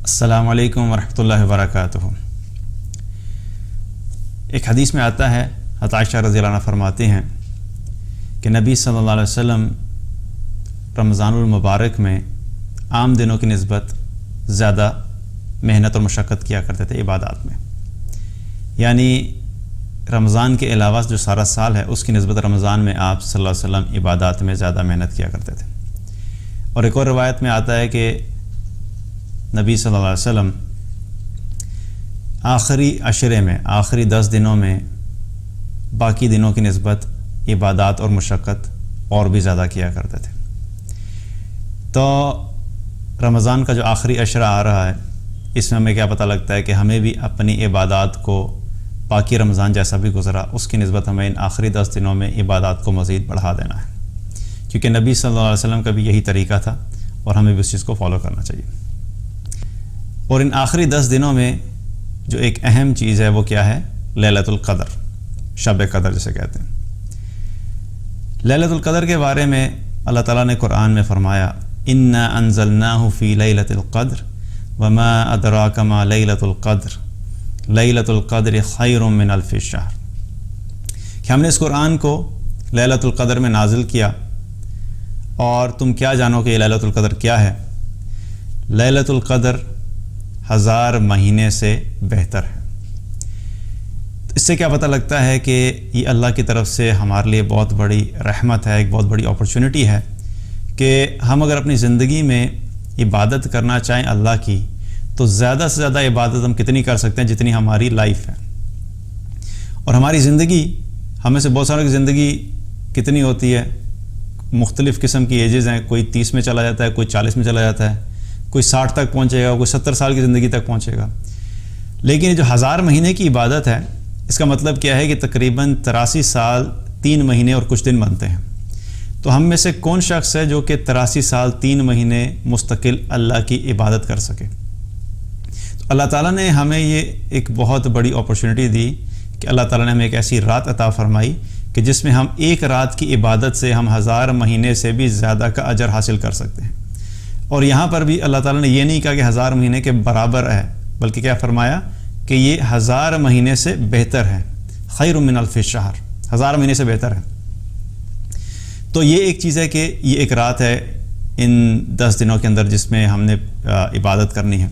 السلام علیکم ورحمۃ اللہ وبرکاتہ۔ ایک حدیث میں آتا ہے، حضرت عائشہ رضی اللہ عنہ فرماتے ہیں کہ نبی صلی اللہ علیہ وسلم رمضان المبارک میں عام دنوں کی نسبت زیادہ محنت اور مشقت کیا کرتے تھے عبادات میں، یعنی رمضان کے علاوہ جو سارا سال ہے اس کی نسبت رمضان میں آپ صلی اللہ علیہ وسلم عبادات میں زیادہ محنت کیا کرتے تھے۔ اور ایک اور روایت میں آتا ہے کہ نبی صلی اللہ علیہ وسلم آخری عشرے میں، آخری 10 دنوں میں باقی دنوں کی نسبت عبادات اور مشقت اور بھی زیادہ کیا کرتے تھے۔ تو رمضان کا جو آخری عشرہ آ رہا ہے، اس میں ہمیں کیا پتہ لگتا ہے کہ ہمیں بھی اپنی عبادات کو باقی رمضان جیسا بھی گزرا اس کی نسبت ہمیں ان آخری 10 دنوں میں عبادات کو مزید بڑھا دینا ہے، کیونکہ نبی صلی اللہ علیہ وسلم کا بھی یہی طریقہ تھا اور ہمیں بھی اس چیز کو فالو کرنا چاہیے۔ اور ان آخری 10 دنوں میں جو ایک اہم چیز ہے وہ کیا ہے؟ لیلۃ القدر، شب قدر جسے کہتے ہیں۔ لیلۃ القدر کے بارے میں اللہ تعالیٰ نے قرآن میں فرمایا، انا انزلناہ فی لیلۃ القدر وما ادراک ما لیلۃ القدر لیلۃ القدر خیر من الف شہر، کہ ہم نے اس قرآن کو لیلۃ القدر میں نازل کیا اور تم کیا جانو کہ یہ لیلۃ القدر کیا ہے؟ لیلۃ القدر 1000 مہینے سے بہتر ہے۔ اس سے کیا پتہ لگتا ہے کہ یہ اللہ کی طرف سے ہمارے لیے بہت بڑی رحمت ہے، ایک بہت بڑی اپرچونٹی ہے کہ ہم اگر اپنی زندگی میں عبادت کرنا چاہیں اللہ کی، تو زیادہ سے زیادہ عبادت ہم کتنی کر سکتے ہیں جتنی ہماری لائف ہے۔ اور ہماری زندگی، ہمیں سے بہت ساروں کی زندگی کتنی ہوتی ہے؟ مختلف قسم کی ایجز ہیں، کوئی 30 میں چلا جاتا ہے، کوئی 40 میں چلا جاتا ہے، کوئی 60 تک پہنچے گا، کوئی 70 سال کی زندگی تک پہنچے گا۔ لیکن جو 1000 مہینے کی عبادت ہے، اس کا مطلب کیا ہے کہ تقریباً 83 سال 3 مہینے اور کچھ دن بنتے ہیں۔ تو ہم میں سے کون شخص ہے جو کہ 83 سال 3 مہینے مستقل اللہ کی عبادت کر سکے؟ تو اللہ تعالیٰ نے ہمیں یہ ایک بہت بڑی اپرچونٹی دی کہ اللہ تعالیٰ نے ہمیں ایک ایسی رات عطا فرمائی کہ جس میں ہم ایک رات کی عبادت سے ہم 1000 مہینے سے بھی زیادہ کا اجر حاصل کر سکتے ہیں۔ اور یہاں پر بھی اللہ تعالیٰ نے یہ نہیں کہا کہ 1000 مہینے کے برابر ہے، بلکہ کیا فرمایا کہ یہ 1000 مہینے سے بہتر ہے، خیر من الف شہر، 1000 مہینے سے بہتر ہے۔ تو یہ ایک چیز ہے کہ یہ ایک رات ہے ان 10 دنوں کے اندر جس میں ہم نے عبادت کرنی ہے۔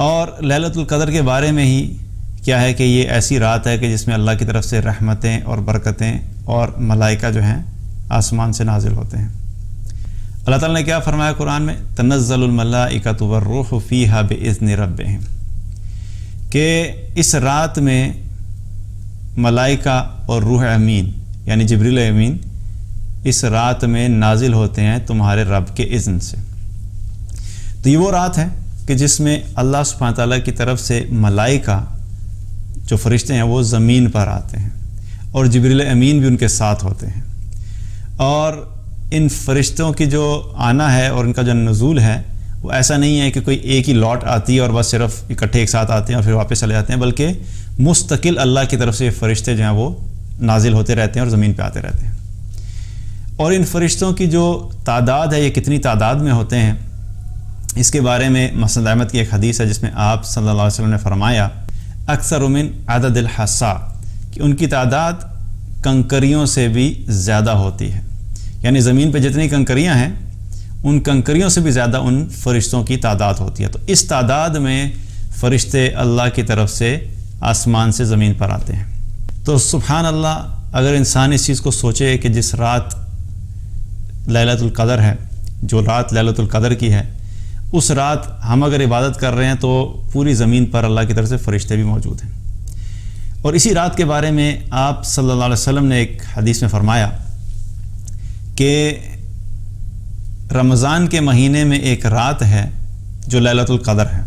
اور لیلۃ القدر کے بارے میں ہی کیا ہے کہ یہ ایسی رات ہے کہ جس میں اللہ کی طرف سے رحمتیں اور برکتیں اور ملائکہ جو ہیں آسمان سے نازل ہوتے ہیں۔ اللہ تعالیٰ نے کیا فرمایا قرآن میں؟ تنزل الملائکۃ والروح فیہا باذن ربہم، کہ اس رات میں ملائکہ اور روح امین یعنی جبریل امین اس رات میں نازل ہوتے ہیں تمہارے رب کے اذن سے۔ تو یہ وہ رات ہے کہ جس میں اللہ سبحانہ تعالیٰ کی طرف سے ملائکہ جو فرشتے ہیں وہ زمین پر آتے ہیں اور جبریل امین بھی ان کے ساتھ ہوتے ہیں۔ اور ان فرشتوں کی جو آنا ہے اور ان کا جو نزول ہے وہ ایسا نہیں ہے کہ کوئی ایک ہی لاٹ آتی ہے اور بس صرف اکٹھے ایک ساتھ آتے ہیں اور پھر واپس چلے جاتے ہیں، بلکہ مستقل اللہ کی طرف سے یہ فرشتے جو ہیں وہ نازل ہوتے رہتے ہیں اور زمین پہ آتے رہتے ہیں۔ اور ان فرشتوں کی جو تعداد ہے، یہ کتنی تعداد میں ہوتے ہیں، اس کے بارے میں مسند احمد کی ایک حدیث ہے جس میں آپ صلی اللہ علیہ وسلم نے فرمایا، اکثر من عدد الحصا، کہ ان کی تعداد کنکریوں سے بھی زیادہ ہوتی ہے، یعنی زمین پہ جتنی کنکریاں ہیں ان کنکریوں سے بھی زیادہ ان فرشتوں کی تعداد ہوتی ہے۔ تو اس تعداد میں فرشتے اللہ کی طرف سے آسمان سے زمین پر آتے ہیں۔ تو سبحان اللہ، اگر انسان اس چیز کو سوچے کہ جس رات لیلۃ القدر ہے، جو رات لیلۃ القدر کی ہے، اس رات ہم اگر عبادت کر رہے ہیں تو پوری زمین پر اللہ کی طرف سے فرشتے بھی موجود ہیں۔ اور اسی رات کے بارے میں آپ صلی اللہ علیہ وسلم نے ایک حدیث میں فرمایا کہ رمضان کے مہینے میں ایک رات ہے جو لیلۃ القدر ہے،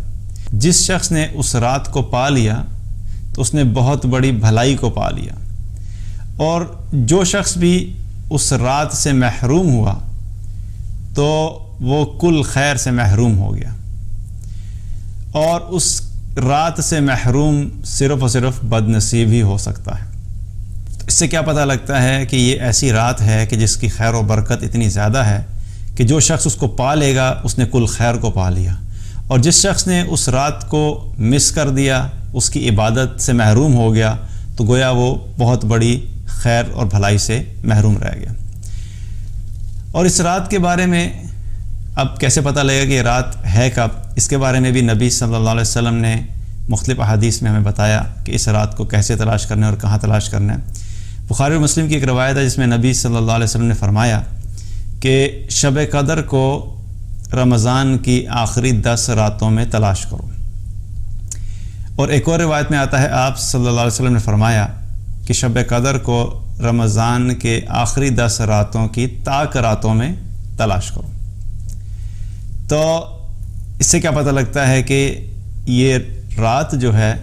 جس شخص نے اس رات کو پا لیا تو اس نے بہت بڑی بھلائی کو پا لیا، اور جو شخص بھی اس رات سے محروم ہوا تو وہ کل خیر سے محروم ہو گیا، اور اس رات سے محروم صرف اور صرف بد نصیب ہی ہو سکتا ہے۔ اس سے کیا پتہ لگتا ہے کہ یہ ایسی رات ہے کہ جس کی خیر و برکت اتنی زیادہ ہے کہ جو شخص اس کو پا لے گا اس نے کل خیر کو پا لیا، اور جس شخص نے اس رات کو مس کر دیا، اس کی عبادت سے محروم ہو گیا، تو گویا وہ بہت بڑی خیر اور بھلائی سے محروم رہ گیا۔ اور اس رات کے بارے میں اب کیسے پتہ لگے گا کہ یہ رات ہے کب؟ اس کے بارے میں بھی نبی صلی اللہ علیہ وسلم نے مختلف احادیث میں ہمیں بتایا کہ اس رات کو کیسے تلاش کرنا ہے اور کہاں تلاش کرنا ہے۔ بخاری اور مسلم کی ایک روایت ہے جس میں نبی صلی اللہ علیہ وسلم نے فرمایا کہ شب قدر کو رمضان کی آخری 10 راتوں میں تلاش کرو۔ اور ایک اور روایت میں آتا ہے آپ صلی اللہ علیہ وسلم نے فرمایا کہ شب قدر کو رمضان کے آخری 10 راتوں کی تاک راتوں میں تلاش کرو۔ تو اس سے کیا پتہ لگتا ہے کہ یہ رات جو ہے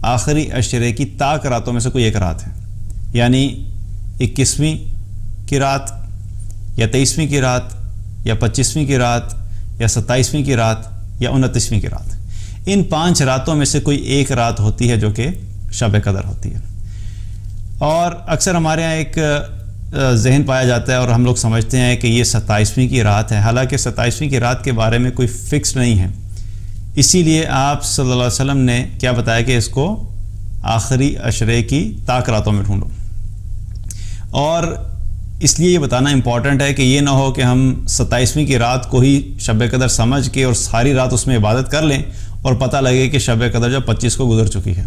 آخری عشرے کی تاک راتوں میں سے کوئی ایک رات ہے، یعنی 21ویں کی رات یا 23ویں کی رات یا 25ویں کی رات یا 27ویں کی رات یا 29ویں کی رات، ان 5 راتوں میں سے کوئی ایک رات ہوتی ہے جو کہ شب قدر ہوتی ہے۔ اور اکثر ہمارے ہاں ایک ذہن پایا جاتا ہے اور ہم لوگ سمجھتے ہیں کہ یہ 27ویں کی رات ہے، حالانکہ 27ویں کی رات کے بارے میں کوئی فکس نہیں ہے۔ اسی لیے آپ صلی اللہ علیہ وسلم نے کیا بتایا کہ اس کو آخری عشرے کی تاک راتوں میں ڈھونڈو۔ اور اس لیے یہ بتانا امپورٹنٹ ہے کہ یہ نہ ہو کہ ہم 27ویں کی رات کو ہی شب قدر سمجھ کے اور ساری رات اس میں عبادت کر لیں اور پتہ لگے کہ شب قدر جو 25 کو گزر چکی ہے۔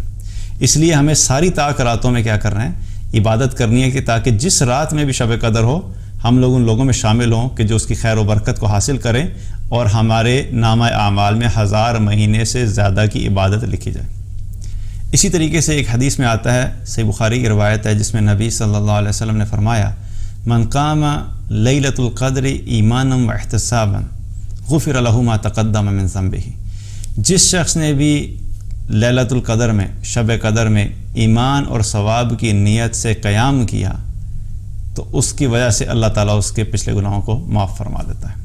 اس لیے ہمیں ساری تاک راتوں میں کیا کرنا ہے؟ عبادت کرنی ہے کہ تاکہ جس رات میں بھی شب قدر ہو ہم لوگ ان لوگوں میں شامل ہوں کہ جو اس کی خیر و برکت کو حاصل کریں اور ہمارے نامہ اعمال میں 1000 مہینے سے زیادہ کی عبادت لکھی جائے۔ اسی طریقے سے ایک حدیث میں آتا ہے، صحیح بخاری کی روایت ہے، جس میں نبی صلی اللہ علیہ وسلم نے فرمایا من قام لیلۃ القدر ایمانا واحتسابا غفر له ما تقدم من ذنبہ، جس شخص نے بھی لیلۃ القدر میں، شب قدر میں ایمان اور ثواب کی نیت سے قیام کیا تو اس کی وجہ سے اللہ تعالیٰ اس کے پچھلے گناہوں کو معاف فرما دیتا ہے۔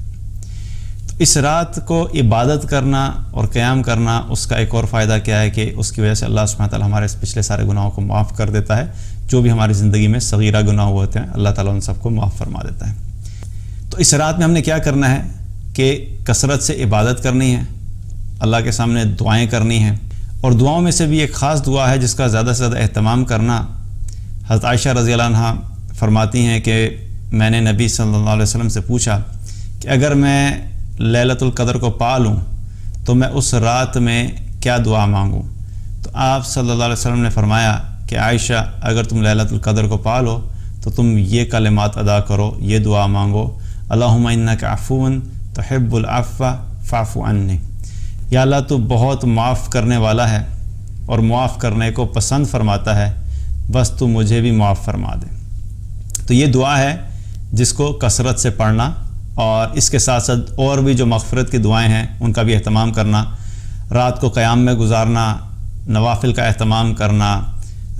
تو اس رات کو عبادت کرنا اور قیام کرنا، اس کا ایک اور فائدہ کیا ہے کہ اس کی وجہ سے اللہ سبحانہ وتعالیٰ ہمارے پچھلے سارے گناہوں کو معاف کر دیتا ہے۔ جو بھی ہماری زندگی میں صغیرہ گناہ ہوتے ہیں اللہ تعالیٰ ان سب کو معاف فرما دیتا ہے۔ تو اس رات میں ہم نے کیا کرنا ہے کہ کثرت سے عبادت کرنی ہے، اللہ کے سامنے دعائیں کرنی ہیں، اور دعاؤں میں سے بھی ایک خاص دعا ہے جس کا زیادہ سے زیادہ اہتمام کرنا۔ حضرت عائشہ رضی اللہ عنہا فرماتی ہیں کہ میں نے نبی صلی اللہ علیہ وسلم سے پوچھا کہ اگر میں لیلۃ القدر کو پا لوں تو میں اس رات میں کیا دعا مانگوں؟ تو آپ صلی اللہ علیہ وسلم نے فرمایا کہ عائشہ اگر تم لیلۃ القدر کو پا لو تو تم یہ کلمات ادا کرو، یہ دعا مانگو، اللہم انک عفو تحب العفو فاعف عنی، یا اللہ تو بہت معاف کرنے والا ہے اور معاف کرنے کو پسند فرماتا ہے، بس تو مجھے بھی معاف فرما دے۔ تو یہ دعا ہے جس کو کثرت سے پڑھنا، اور اس کے ساتھ ساتھ اور بھی جو مغفرت کی دعائیں ہیں ان کا بھی اہتمام کرنا، رات کو قیام میں گزارنا، نوافل کا اہتمام کرنا،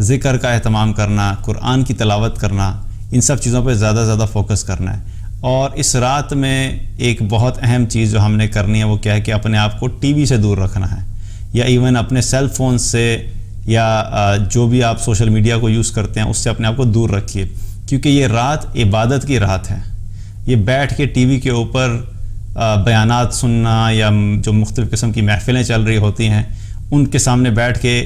ذکر کا اہتمام کرنا، قرآن کی تلاوت کرنا، ان سب چیزوں پہ زیادہ زیادہ فوکس کرنا ہے۔ اور اس رات میں ایک بہت اہم چیز جو ہم نے کرنی ہے وہ کیا ہے کہ اپنے آپ کو ٹی وی سے دور رکھنا ہے، یا ایون اپنے سیل فون سے یا جو بھی آپ سوشل میڈیا کو یوز کرتے ہیں اس سے اپنے آپ کو دور رکھیے، کیونکہ یہ رات عبادت کی رات ہے۔ یہ بیٹھ کے ٹی وی کے اوپر بیانات سننا یا جو مختلف قسم کی محفلیں چل رہی ہوتی ہیں ان کے سامنے بیٹھ کے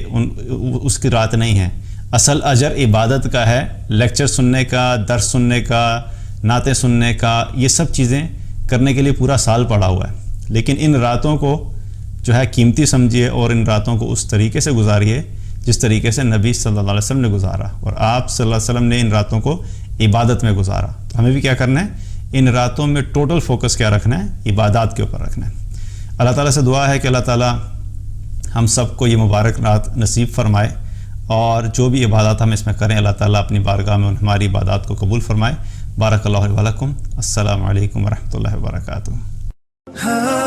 اس کی رات نہیں ہے۔ اصل اجر عبادت کا ہے، لیکچر سننے کا، درس سننے کا، نعتیں سننے کا، یہ سب چیزیں کرنے کے لیے پورا سال پڑا ہوا ہے، لیکن ان راتوں کو جو ہے قیمتی سمجھیے اور ان راتوں کو اس طریقے سے گزاریے جس طریقے سے نبی صلی اللہ علیہ وسلم نے گزارا، اور آپ صلی اللہ علیہ وسلم نے ان راتوں کو عبادت میں گزارا۔ تو ہمیں بھی کیا کرنا ہے؟ ان راتوں میں ٹوٹل فوکس کیا رکھنا ہے؟ عبادات کے اوپر رکھنا ہے۔ اللہ تعالیٰ سے دعا ہے کہ اللہ تعالیٰ ہم سب کو یہ مبارک رات نصیب فرمائے، اور جو بھی عبادات ہم اس میں کریں اللہ تعالیٰ اپنی بارگاہ میں ہماری عبادات کو قبول فرمائے۔ بارک اللہ علیہ ولکم۔ السلام علیکم ورحمۃ اللہ وبرکاتہ۔